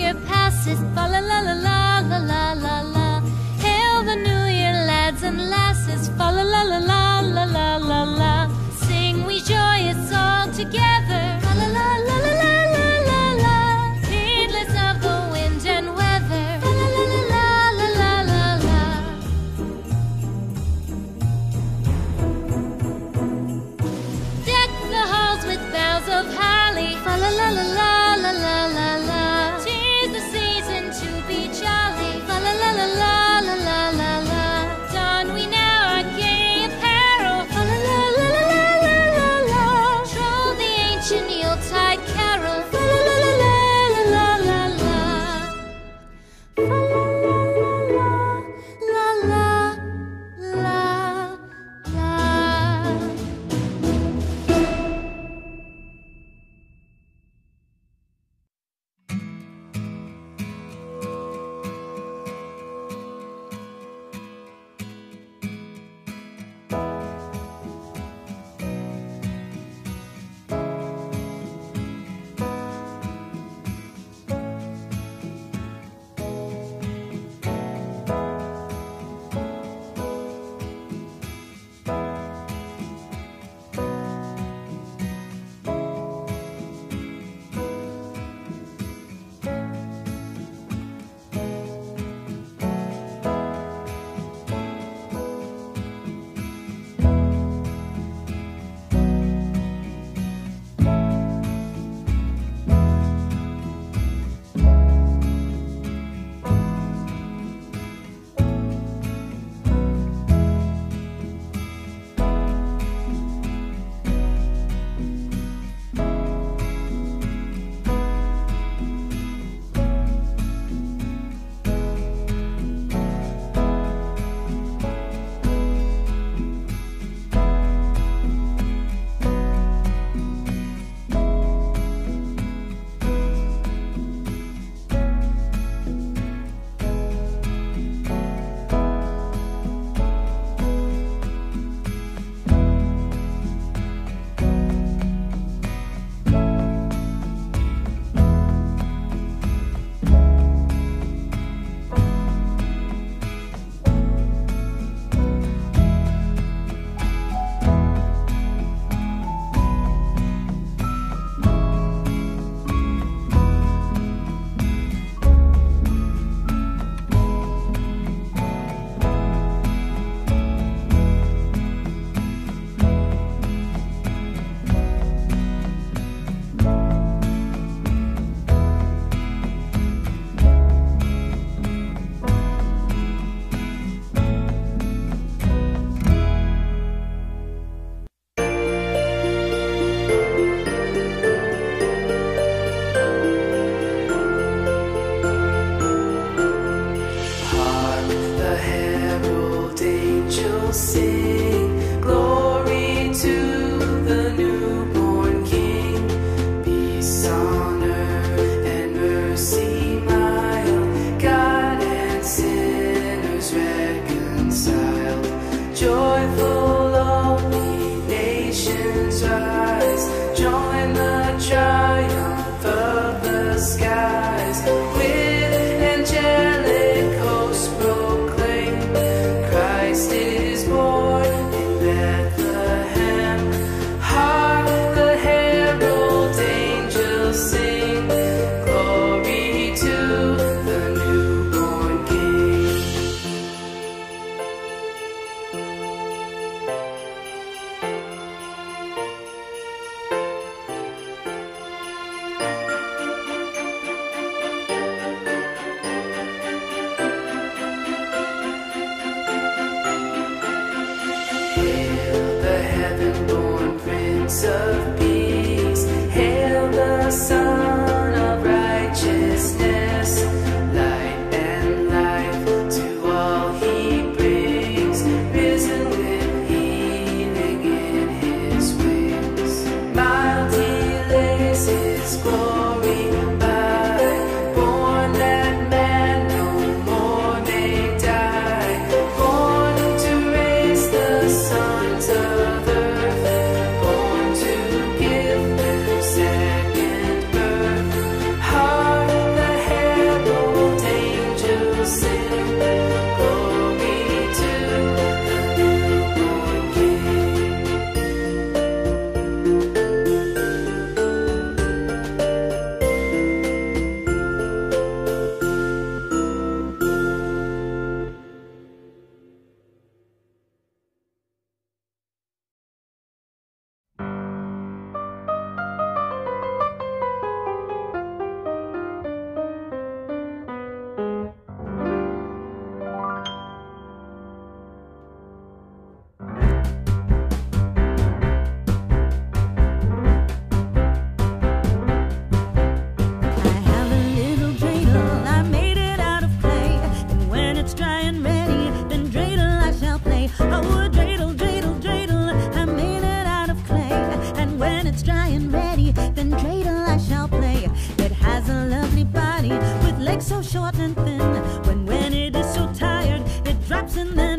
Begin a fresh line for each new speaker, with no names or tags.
year passes, fa la la la la la la la la. Hail the new year, lads and lasses, fa la la la la la la la la. Sing we joyous all together, fa la la la la la la la la. Heedless of the wind and weather, fa la la la la la la la. Deck the halls with boughs of holly, fa la la la la la la la la. 'Tis the season to be jolly, fa la la la la la la la la. Don we now our gay apparel, fa la la la la la la la la. Troll the
and ready, then dreidel I shall play. It has a lovely body with legs so short and thin. When it is so tired, it drops and then